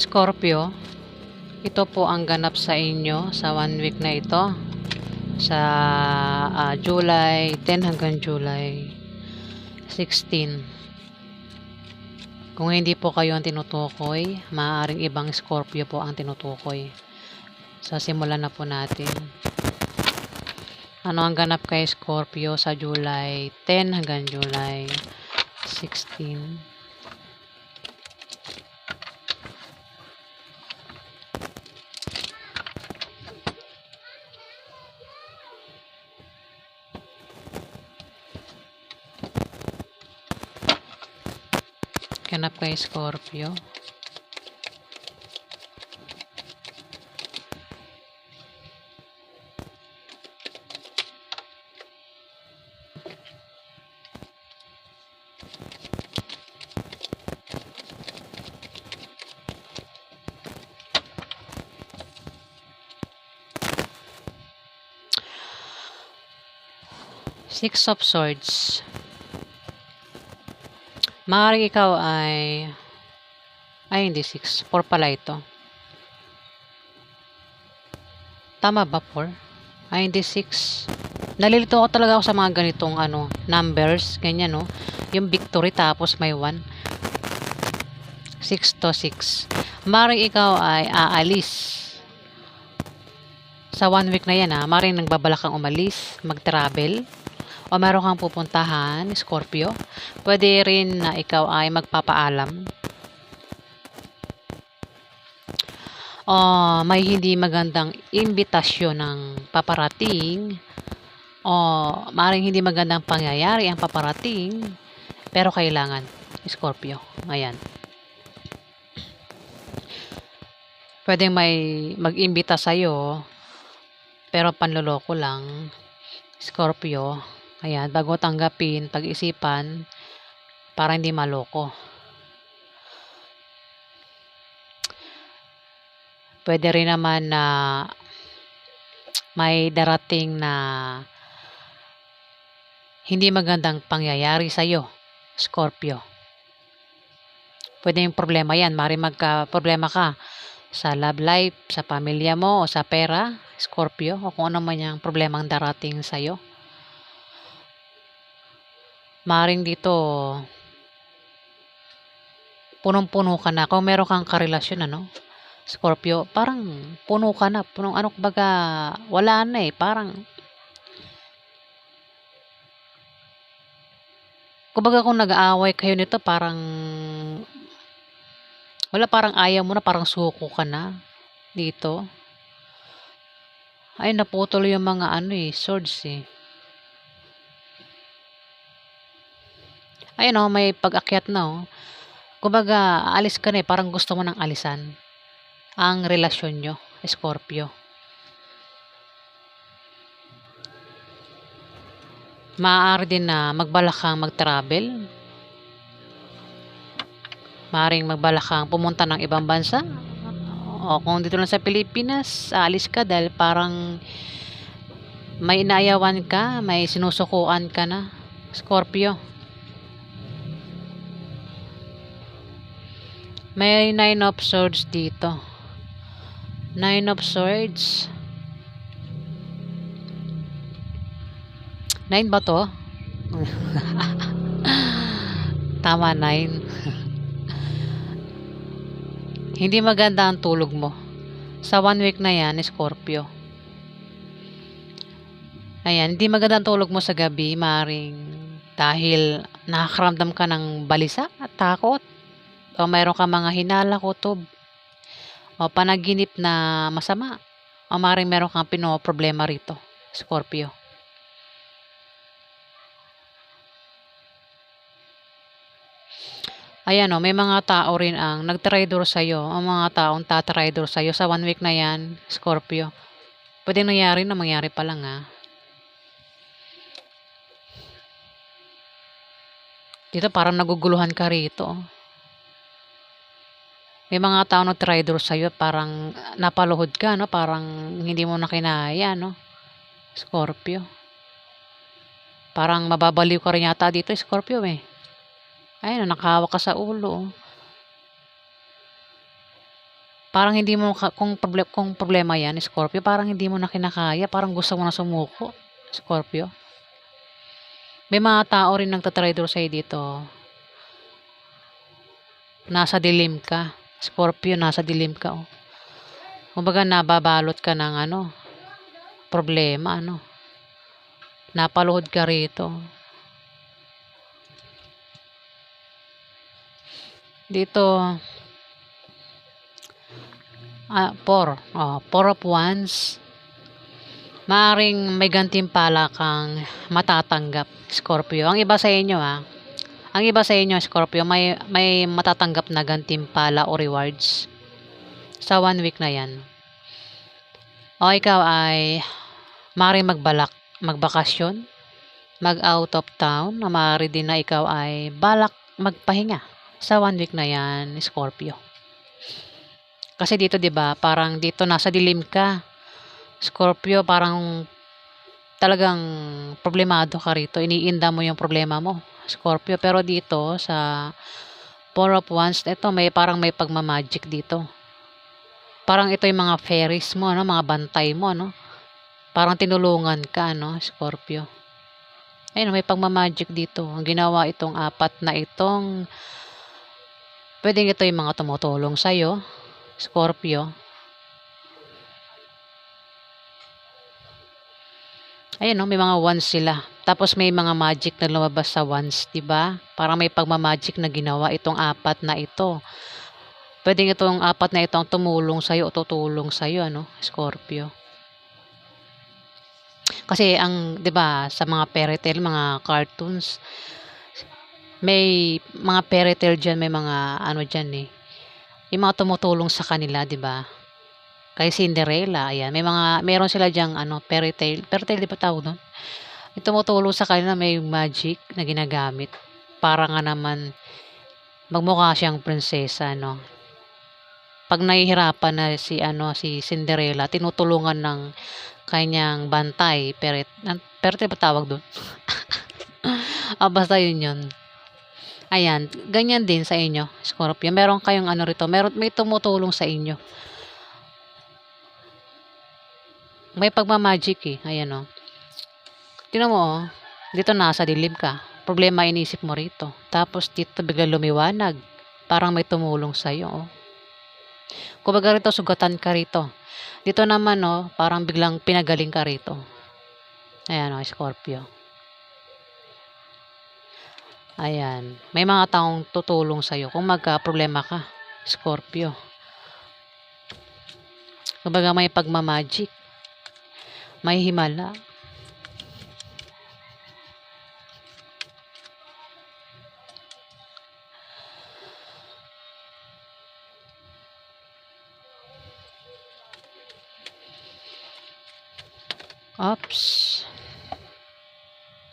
Scorpio, ito po ang ganap sa inyo sa 1 week na ito. Sa July 10 hanggang July 16. Kung hindi po kayo ang tinutukoy, maaaring ibang Scorpio po ang tinutukoy. So, simulan na po natin. Ano ang ganap kay Scorpio sa July 10 hanggang July 16? Ganap kay Scorpio. Six of Swords. Maaaring ikaw ay hindi 6. 4 pala ito. Tama ba 4? Hindi 6. Nalilito ako talaga ako sa mga ganitong numbers, ganyan no. Yung victory tapos may 1. 6 to 6. Maaaring ikaw ay aalis. Sa 1 week na yan maaaring nagbabalak kang umalis, mag-travel, o meron kang pupuntahan, Scorpio. Pwede rin na ikaw ay magpapaalam. O may hindi magandang imbitasyon ng paparating. O maaaring hindi magandang pangyayari ang paparating. Pero kailangan, Scorpio. Ayan. Pwedeng may mag-imbita sa'yo, pero panloloko lang, Scorpio. Ayan, bago tanggapin, pag-isipan, para hindi maloko. Pwede rin naman na may darating na hindi magandang pangyayari sa'yo, Scorpio. Pwede yung problema yan. Maaaring magka-problema ka sa love life, sa pamilya mo, o sa pera, Scorpio, o kung ano man yung problemang darating sa'yo. Maaaring dito, punong-puno ka na. Kung meron kang karelasyon, Scorpio, parang puno ka na. Punong kumbaga, wala na parang, kumbaga kung nag-aaway kayo nito, parang, wala, parang ayaw mo na, parang suko ka na dito. Ay, naputol yung mga swords Ayun may pag-akyat na Kumbaga, alis ka na parang gusto mo nang alisan ang relasyon nyo, Scorpio. Maaari din na magbalak kang mag-travel. Maaaring magbalak kang pumunta ng ibang bansa. O kung dito lang sa Pilipinas, aalis ka dahil parang may inaayawan ka, may sinusukuan ka na, Scorpio. May 9 of Swords dito. 9 of Swords. 9 ba to? Tama, 9. Hindi maganda ang tulog mo. Sa 1 week na yan, Scorpio. Ayan, hindi maganda ang tulog mo sa gabi. Maring dahil nakakaramdam ka ng balisa at takot. O mayroon ka mga hinala, kutob, o panaginip na masama, o maaaring meron kang problema rito, Scorpio. Ayan may mga tao rin ang nag-traitor sa'yo, ang mga taong tatraitor sa'yo sa 1 week na yan, Scorpio. Pwede nangyari na mangyari pa lang Dito parang naguguluhan ka rito. May mga tao nag-traitor sa'yo, parang napaluhod ka, parang hindi mo na kinaya, Scorpio. Parang mababaliw ka rin yata dito, Scorpio Ayun, nakahawak ka sa ulo. Parang hindi mo kung problema 'yan, Scorpio, parang hindi mo na kinakaya, parang gusto mo na sumuko, Scorpio. May mga tao rin nagta-traitor sa'yo dito. Nasa dilim ka, Scorpio, nasa dilim ka, oh. Kumbaga nababalot ka ng problema, napaluhod ka rito. Dito, 4 of Wands. Maaaring may gantimpala kang matatanggap, Scorpio. Ang iba sa inyo, Scorpio, may matatanggap na gantimpala o rewards sa 1 week na 'yan. O ikaw ay maaaring magbakasyon, mag-out of town, o maaari din na ikaw ay balak magpahinga sa 1 week na 'yan, Scorpio. Kasi dito 'di ba, parang dito nasa dilim ka, Scorpio, parang talagang problemado ka rito, iniinda mo yung problema mo, Scorpio. Pero dito sa 4 of Wands, ito parang may pagma-magic dito. Parang ito yung mga fairies mo, mga bantay mo, parang tinulungan ka, Scorpio. Ayun, may pagma-magic dito. Ang ginawa itong 4 na itong, pwedeng ito yung mga tumutulong sa'yo, Scorpio. Ayun, may mga wands sila. Tapos may mga magic na lumabas sa wands, 'di ba? Parang may pagma-magic na ginawa itong 4 na ito. Pwedeng itong 4 na ito ang tumulong sa'yo o tutulong sa'yo, Scorpio. Kasi 'di ba, sa mga fairy tale, mga cartoons, may mga fairy tale diyan, may mga diyan yung mga tumutulong sa kanila, 'di ba? Kay Cinderella, ayan, meron sila diyang fairy tale, 'di ba tawag do'n? Yung tumutulong sa kanila, may magic na ginagamit para nga naman magmukha siyang prinsesa, 'Pag nahihirapan na si Cinderella, tinutulungan ng kanyang bantay, perte ba tawag do'n? Basta 'yun. Ayan, ganyan din sa inyo, Scorpio. Meron kayong rito, may tumutulong sa inyo. May pagma-magic, ayan, tignan mo, dito nasa dilim ka, problema inisip mo rito. Tapos dito biglang lumiwanag, parang may tumulong sa'yo, Kumbaga rito, sugatan ka rito. Dito naman, parang biglang pinagaling ka rito. Ayan, Scorpio. Ayan, may mga taong tutulong sa'yo kung magka-problema ka, Scorpio. Kumbaga may pagma-magic, may himala. Oops.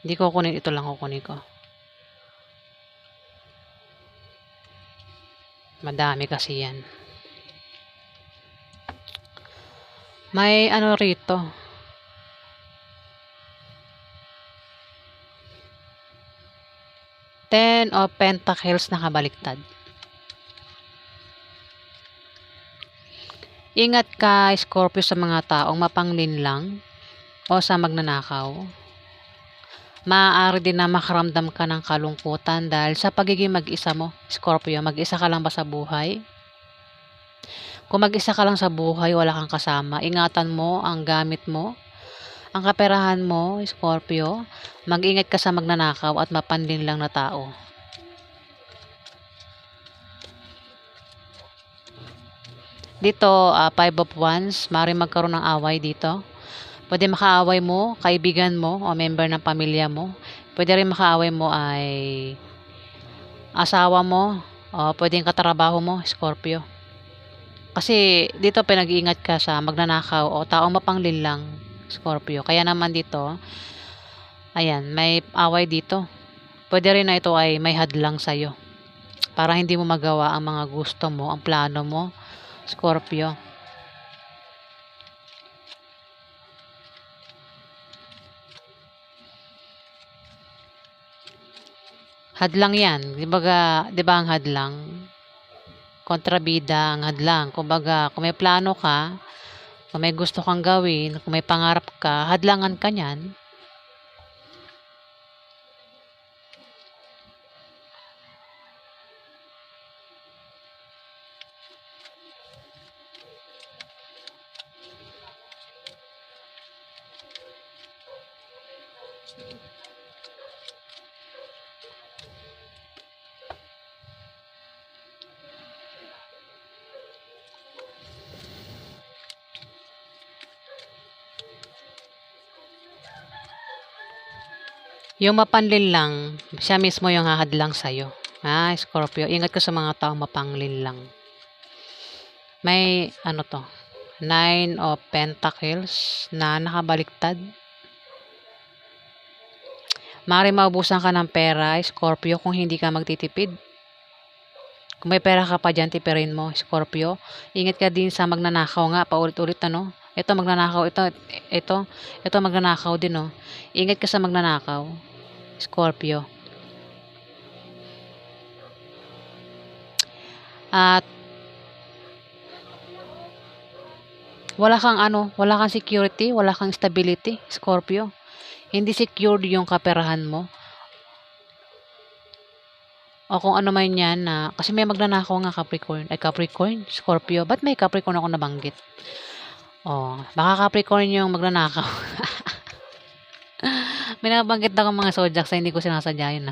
Hindi ko kunin, ito lang kukunin ko. Madami kasi yan. May rito. Ten of Pentacles nakabaliktad. Ingat ka, Scorpio, sa mga taong mapanglinlang o sa magnanakaw. Maaari din na makaramdam ka ng kalungkutan dahil sa pagiging mag-isa mo, Scorpio. Mag-isa ka lang ba sa buhay? Kung mag-isa ka lang sa buhay, wala kang kasama, ingatan mo ang gamit mo, ang kaperahan mo, Scorpio. Mag-ingat ka sa magnanakaw at mapanlinlang na tao. Dito, 5 of Wands, maaaring magkaroon ng away dito. Pwede makaaway mo, kaibigan mo o member ng pamilya mo. Pwede rin makaaway mo ay asawa mo o pwedeng katrabaho mo, Scorpio. Kasi dito pinag-iingat ka sa magnanakaw o taong mapanglinlang, Scorpio. Kaya naman dito, ayan, may away dito. Pwede rin na ito ay may hadlang sa'yo para hindi mo magawa ang mga gusto mo, ang plano mo, Scorpio. Hadlang yan. Di ba ang hadlang? kontrabida, ang hadlang. Kumbaga, kung may plano ka, kung may gusto kang gawin, kung may pangarap ka, hadlangan ka niyan. Yung mapanlin lang, siya mismo yung hahadlang sa'yo. Scorpio, ingat ka sa mga taong mapanglin lang. May, ano to, 9 of Pentacles na nakabaliktad. Maaaring maubusan ka ng pera, Scorpio, kung hindi ka magtitipid. Kung may pera ka pa dyan, tipirin mo, Scorpio. Ingat ka din sa magnanakaw nga, paulit-ulit, ano. Ito magnanakaw, ito magnanakaw din, oh. Ingat ka sa magnanakaw, Scorpio. At wala kang security, wala kang stability, Scorpio. Hindi secured yung kaperahan mo. O kung ano man yan na, kasi may magnanakaw nga Capricorn, Scorpio. Ba't may Capricorn ako nabanggit? Baka Capricorn yung magnanakaw. May nabanggit ako mga zodiacs na hindi ko sinasadya yun,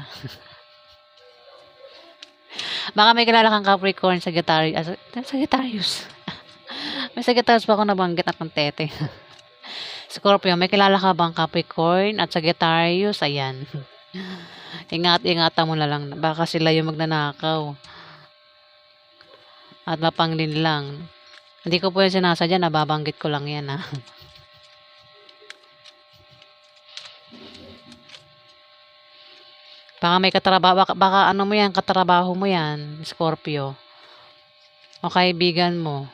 Baka may kilala kang Capricorn, Sagittarius. May Sagittarius pa ako nabanggit at ng tete. Scorpio, may kilala ka bang Capricorn at Sagittarius? Ayan. Ingatan mo na lang. Baka sila yung magnanakaw. At mapanglin lang. Hindi ko po yan sinasadya, nababanggit ko lang yan, Baka may katrabaho, baka ano mo yan, katrabaho mo yan, Scorpio. O kaibigan mo.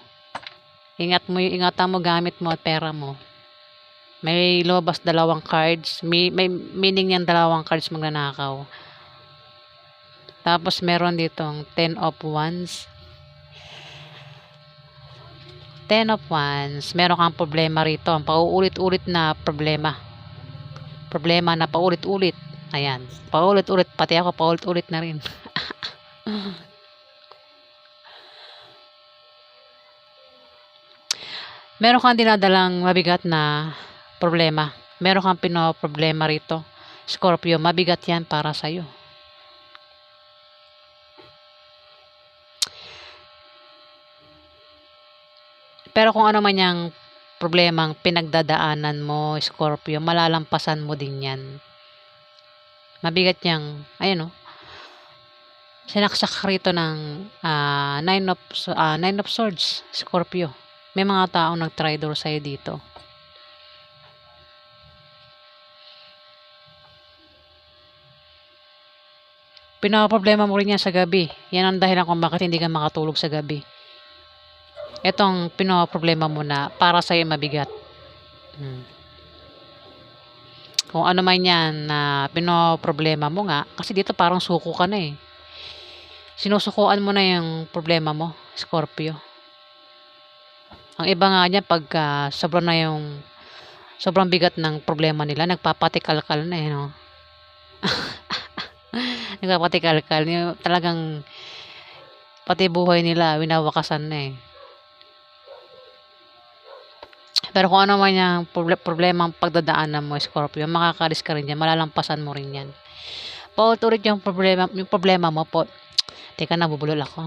Ingatan mo gamit mo at pera mo. May lobas 2 cards. May meaning yan 2 cards magnanakaw. Tapos meron ditong 10 of Wands. 10 of Wands. Meron kang problema rito. Ang pauulit-ulit na problema. Problema na paulit-ulit. Ayan. Paulit-ulit. Pati ako paulit-ulit na rin. Meron kang dinadalang mabigat na problema. Meron kang pinoproblema rito. Scorpio, mabigat yan para sa'yo. Pero kung ano man yung problemang pinagdadaanan mo, Scorpio, malalampasan mo din yan. Mabigat niyang, sinaksak rito ng 9 of Swords, Scorpio. May mga taong nag-traitor sa'yo dito. Pinaproblema mo rin yan sa gabi. Yan ang dahilan kung bakit hindi ka makatulog sa gabi. Itong pinaproblema mo na para sa'yo mabigat. Kung ano man yan na pinoproblema mo nga, kasi dito parang suko ka na eh. Sinusukuan mo na yung problema mo, Scorpio. Ang iba nga niya pagka sobrang bigat ng problema nila, nagpapatikal-kal na eh, no? Nagpapatikal-kal. Talagang pati buhay nila, winawakasan na eh. Pero kung ano man yung problema ang pagdadaanan mo, Scorpio, makakalis ka rin yan, malalampasan mo rin yan. Paulit-ulit yung problema mo po. Teka, nabubulol ako.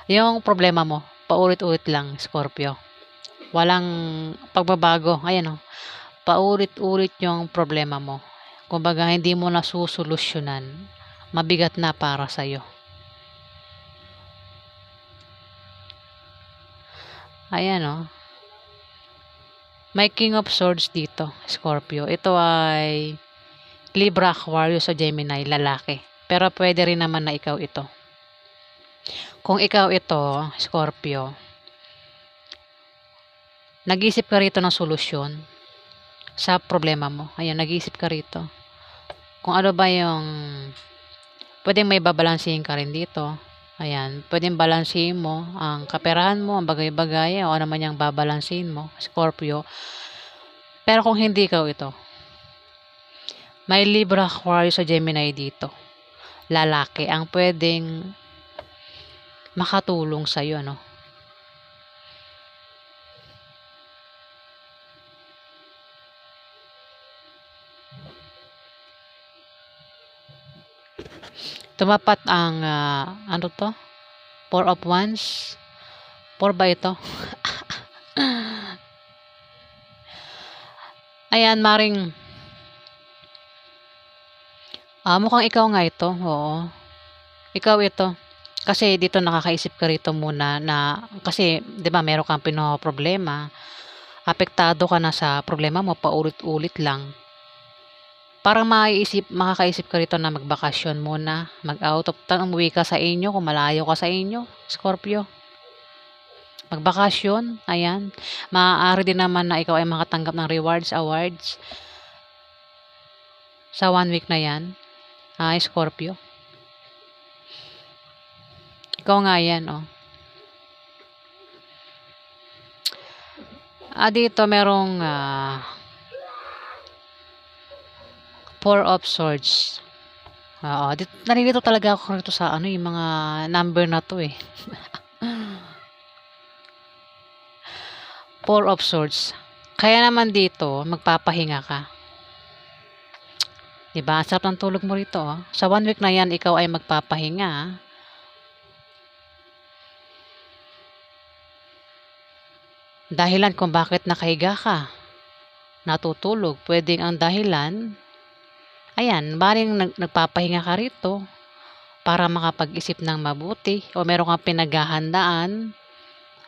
Yung problema mo, paulit-ulit lang, Scorpio. Walang pagbabago. Ayan, paulit-ulit yung problema mo. Kumbaga, hindi mo na susolusyonan. Mabigat na para sa'yo. Ayan, May King of Swords dito, Scorpio. Ito ay Libra, Aquarius, o Gemini, lalaki. Pero pwede rin naman na ikaw ito. Kung ikaw ito, Scorpio, nag-isip ka rito ng solusyon sa problema mo. Ayan, nag-isip ka rito. Kung ano ba yung Puwedeng may babalansehin ka rin dito. Ayan, puwedeng balansehin mo ang kaperahan mo, ang bagay-bagay o ano man yang babalansehin mo, Scorpio. Pero kung hindi ikaw ito, may Libra, Aquarius sa Gemini dito. Lalaki ang puwedeng makatulong sa'yo, ano. Tumapat ang, ano 'to, Four of Wands. 4 ba ito? Ayan, maring mukhang ikaw nga ito, oo. Ikaw ito. Kasi dito nakakaisip ka rito muna na kasi 'di ba meron kang pinoproblema, apektado ka na sa problema mo paulit-ulit lang. Parang makakaisip ka rito na magbakasyon muna, mag-out of town, umuwi ka sa inyo kung malayo ka sa inyo, Scorpio. Magbakasyon, ayan. Maaari din naman na ikaw ay makatanggap ng rewards, awards sa 1 week na 'yan, Scorpio. Ikaw nga 'yan, oh. Dito merong, 4 of Swords. Oo, nalilito talaga ako rito sa ano, yung mga number na 'to, eh. 4 of Swords. Kaya naman dito magpapahinga ka. 'Di ba, ang sarap ng tulog mo rito, oh. Sa 1 week na 'yan ikaw ay magpapahinga, Dahilan kung bakit nakahiga ka, natutulog, puwedeng ang dahilan, ayan, maaaring nagpapahinga ka rito para makapag-isip ng mabuti o meron kang pinaghahandaan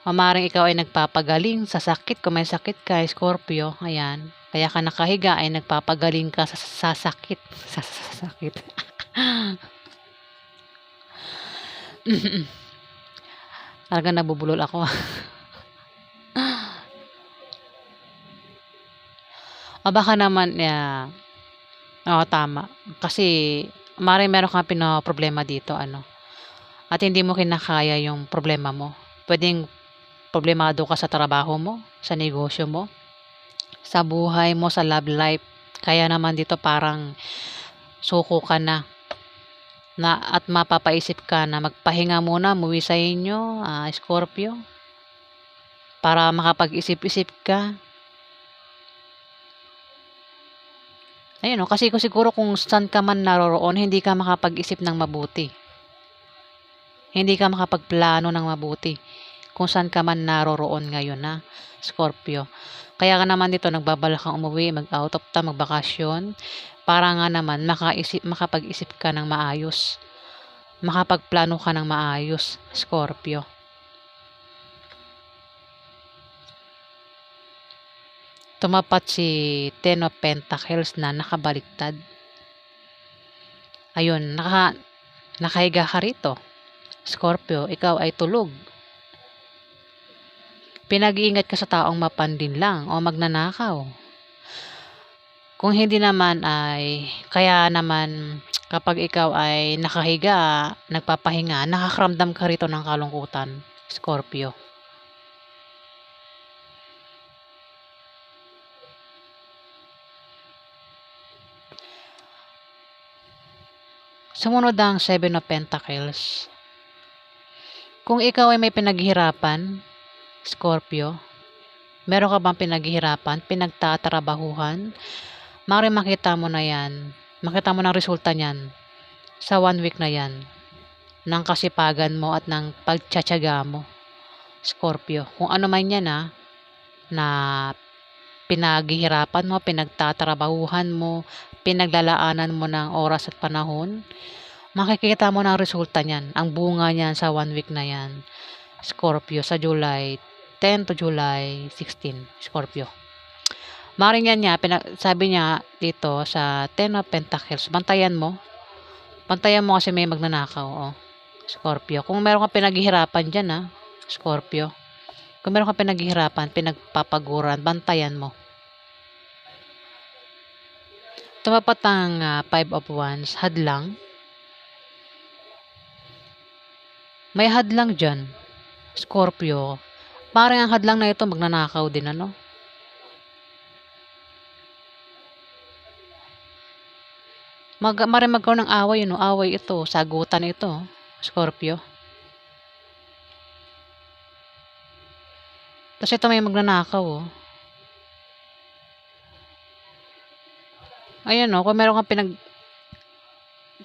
o maaaring ikaw ay nagpapagaling sa sakit kung may sakit ka, Scorpio, ayan. Kaya ka nakahiga ay nagpapagaling ka sa sakit, sa sakit. Talagang nabubulol ako. O baka naman, oo, tama. Kasi maaaring meron kang pinoproblema dito ano, at hindi mo kinakaya yung problema mo. Puwedeng problemado ka sa trabaho mo, sa negosyo mo, sa buhay mo, sa love life. Kaya naman dito parang suko ka na at mapapaisip ka na magpahinga muna, umuwi sa inyo, Scorpio, para makapag-isip-isip ka. Ayun, oh, kasi siguro kung saan ka man naroroon hindi ka makapag-isip ng mabuti. Hindi ka makapagplano ng mabuti kung saan ka man naroroon ngayon, Scorpio. Kaya ka naman dito nagbabalak kang umuwi, mag-out of town, magbakasyon, para nga naman makapag-isip ka ng maayos, makapagplano ka ng maayos, Scorpio. Tumapat si Ten of Pentacles na nakabaliktad. Ayun, nakahiga ka rito, Scorpio, ikaw ay tulog. Pinag-iingat ka sa taong mapandin lang o magnanakaw. Kung hindi naman ay kaya naman kapag ikaw ay nakahiga, nagpapahinga, nakakaramdam ka rito ng kalungkutan, Scorpio. Sumunod ang 7 of Pentacles. Kung ikaw ay may pinaghihirapan, Scorpio, meron ka bang pinaghihirapan, pinagtatrabahuhan, maaaring makita mo na yan, makita mo ng resulta niyan sa 1 week na yan, ng kasipagan mo at ng pagtsatsaga mo, Scorpio. Kung ano man yan na pinaghihirapan mo, pinagtatrabahuhan mo, pinaglalaanan mo ng oras at panahon, makikita mo ng resulta niyan, ang bunga niyan sa 1 week na yan, Scorpio, sa July 10 to July 16, Scorpio. Maaaring yan sabi niya dito sa 10 of Pentacles, bantayan mo kasi may magnanakaw, Scorpio. Kung meron kang pinaghihirapan dyan, Scorpio, kung meron kang pinaghihirapan, pinagpapaguran, bantayan mo. Tumapat ang 5 of Wands, hadlang. May hadlang diyan, Scorpio. Parang ang hadlang na ito magnanakaw din ano. Maaaring magkaroon ng away ano, away ito, sagutan ito, Scorpio. Tas ito may magnanakaw oh. Ayan oh, kung meron kang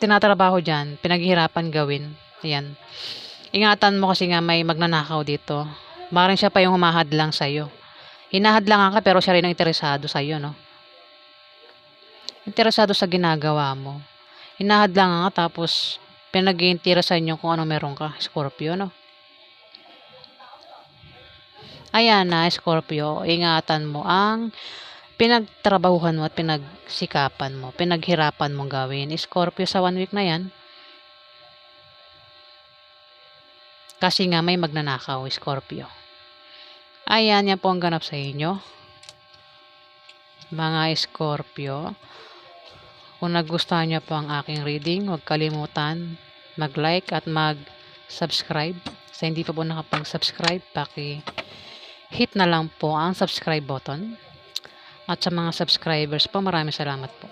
tinatrabaho diyan, pinaghihirapan gawin, ayan. Ingatan mo kasi nga may magnanakaw dito. Maaaring siya pa yung humahadlang sa'yo. Hinahadlangan ka pero siya rin ang interesado sa'yo, no? Interesado sa ginagawa mo. Hinahadlangan ka tapos pinag-iinteresan niyo kung ano meron ka, Scorpio, no? Ayan na, Scorpio, ingatan mo ang pinagtrabahuhan mo at pinagsikapan mo, pinaghirapan mong gawin. Scorpio, sa 1 week na yan, kasi nga may magnanakaw, Scorpio. Ayan, yan po ang ganap sa inyo, mga Scorpio. Kung nagustuhan niyo po ang aking reading, huwag kalimutan mag-like at mag-subscribe. Sa hindi pa po nakapag-subscribe, hit na lang po ang subscribe button. At sa mga subscribers po, maraming salamat po.